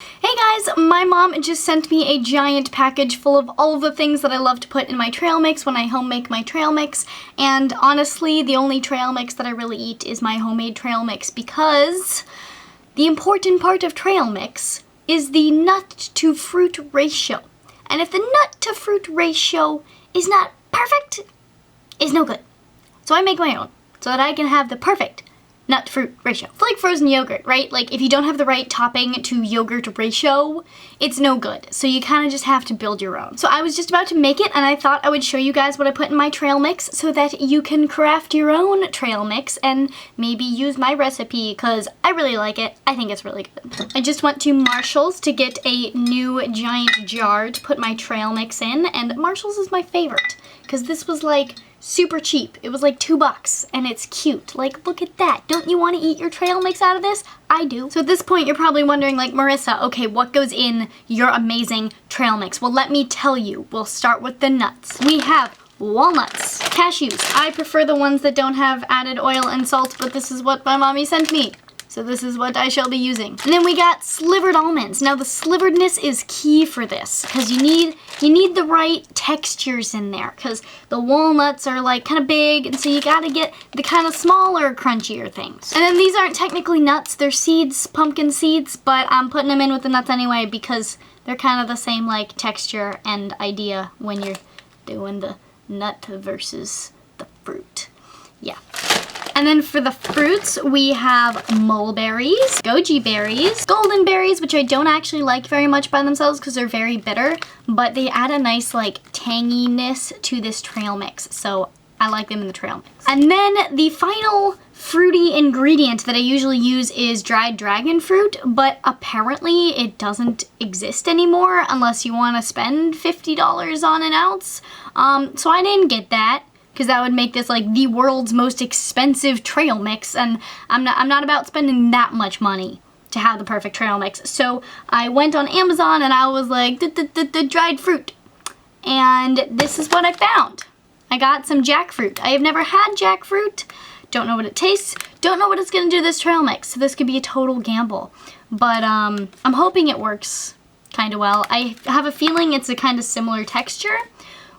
Hey guys, my mom just sent me a giant package full of all of the things that I love to put in my trail mix when I home make my trail mix, and honestly, the only trail mix that I really eat is my homemade trail mix because the important part of trail mix is the nut to fruit ratio. And if the nut to fruit ratio is not perfect, it's no good. So I make my own so that I can have the perfect nut to fruit ratio. It's like frozen yogurt, right? Like if you don't have the right topping to yogurt ratio, it's no good. So you kind of just have to build your own. So I was just about to make it and I thought I would show you guys what I put in my trail mix so that you can craft your own trail mix and maybe use my recipe because I really like it. I think it's really good. I just went to Marshall's to get a new giant jar to put my trail mix in, and Marshall's is my favorite because this was like super cheap. It was like $2 and it's cute. Like, look at that. Don't you want to eat your trail mix out of this? I do. So at this point, you're probably wondering, like, Marissa, okay, what goes in your amazing trail mix? Well, let me tell you. We'll start with the nuts. We have walnuts, cashews. I prefer the ones that don't have added oil and salt, but this is what my mommy sent me. So this is what I shall be using. And then we got slivered almonds. Now the sliveredness is key for this because you need the right textures in there because the walnuts are like kind of big, and so you gotta get the kind of smaller, crunchier things. And then these aren't technically nuts, they're seeds, pumpkin seeds, but I'm putting them in with the nuts anyway because they're kind of the same like texture and idea when you're doing the nut versus the fruit. Yeah. And then for the fruits, we have mulberries, goji berries, golden berries, which I don't actually like very much by themselves because they're very bitter, but they add a nice like tanginess to this trail mix, so I like them in the trail mix. And then the final fruity ingredient that I usually use is dried dragon fruit, but apparently it doesn't exist anymore unless you want to spend $50 on an ounce. So I didn't get that, because that would make this like the world's most expensive trail mix, and I'm not about spending that much money to have the perfect trail mix. So I went on Amazon and I was like, the dried fruit. And this is what I found. I got some jackfruit. I have never had jackfruit. Don't know what it tastes. Don't know what it's gonna do to this trail mix. So this could be a total gamble. But I'm hoping it works kind of well. I have a feeling it's a kind of similar texture,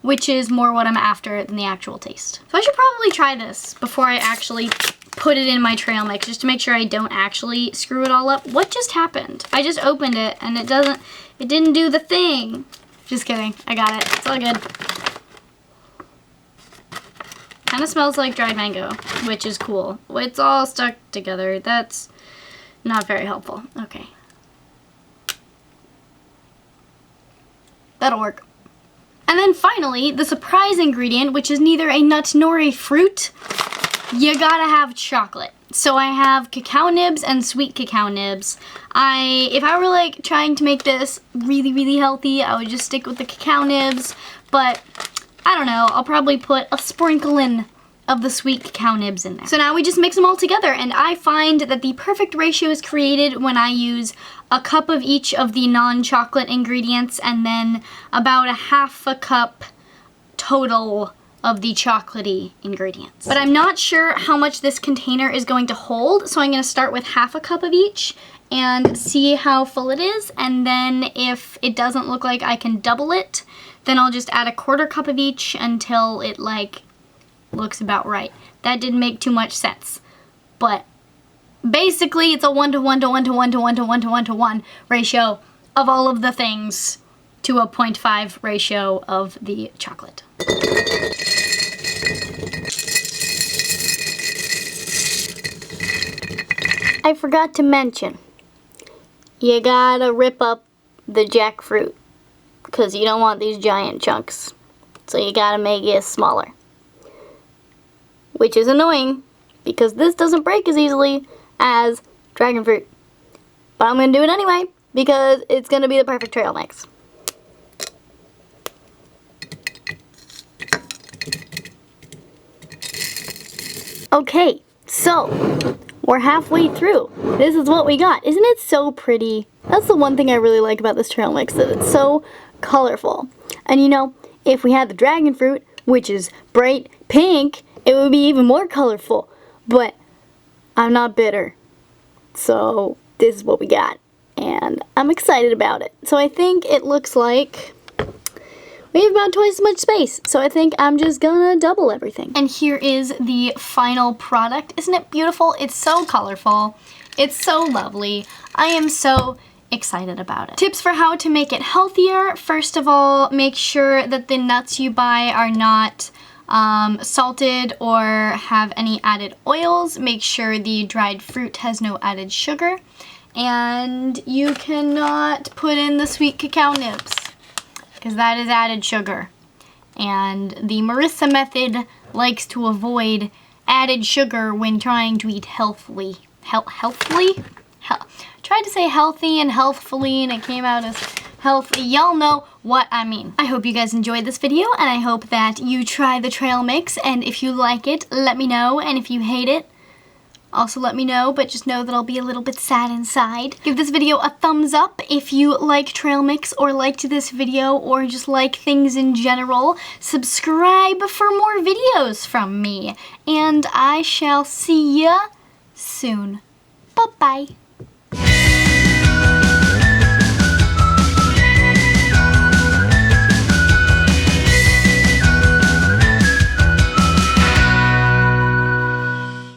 which is more what I'm after than the actual taste. So I should probably try this before I actually put it in my trail mix, just to make sure I don't actually screw it all up. What just happened? I just opened it and it didn't do the thing. Just kidding, I got it, it's all good. Kind of smells like dried mango, which is cool. It's all stuck together, that's not very helpful. Okay. That'll work. And then finally, the surprise ingredient, which is neither a nut nor a fruit, you gotta have chocolate. So I have cacao nibs and sweet cacao nibs. If I were like trying to make this really, really healthy, I would just stick with the cacao nibs, but I don't know, I'll probably put a sprinkle in of the sweet cacao nibs in there. So now we just mix them all together, and I find that the perfect ratio is created when I use a cup of each of the non-chocolate ingredients and then about a half a cup total of the chocolatey ingredients. But I'm not sure how much this container is going to hold, so I'm gonna start with half a cup of each and see how full it is, and then if it doesn't look like I can double it, then I'll just add a quarter cup of each until it like looks about right. That didn't make too much sense, but basically it's a 1 to 1 to 1 to 1 to 1 to 1 to 1 to 1 ratio of all of the things to a 0.5 ratio of the chocolate. I forgot to mention, you gotta rip up the jackfruit because you don't want these giant chunks, so you gotta make it smaller. Which is annoying because this doesn't break as easily as dragon fruit. But I'm gonna do it anyway because it's gonna be the perfect trail mix. Okay, so we're halfway through. This is what we got. Isn't it so pretty? That's the one thing I really like about this trail mix, that it's so colorful. And you know, if we had the dragon fruit, which is bright pink, it would be even more colorful. But I'm not bitter. So this is what we got. and I'm excited about it. So I think it looks like we have about twice as much space, so I think I'm just gonna double everything. And here is the final product. Isn't it beautiful? It's so colorful. It's so lovely. I am so excited about it. Tips for how to make it healthier. First of all, make sure that the nuts you buy are not salted or have any added oils. Make sure the dried fruit has no added sugar. And you cannot put in the sweet cacao nibs, because that is added sugar. And the Marisa method likes to avoid added sugar when trying to eat healthfully. Healthfully? Tried to say healthy and healthfully and it came out as healthy. Y'all know what I mean. I hope you guys enjoyed this video and I hope that you try the trail mix, and if you like it, let me know, and if you hate it, also let me know, but just know that I'll be a little bit sad inside. Give this video a thumbs up if you like trail mix or liked this video or just like things in general. Subscribe for more videos from me, and I shall see ya soon. Bye-bye.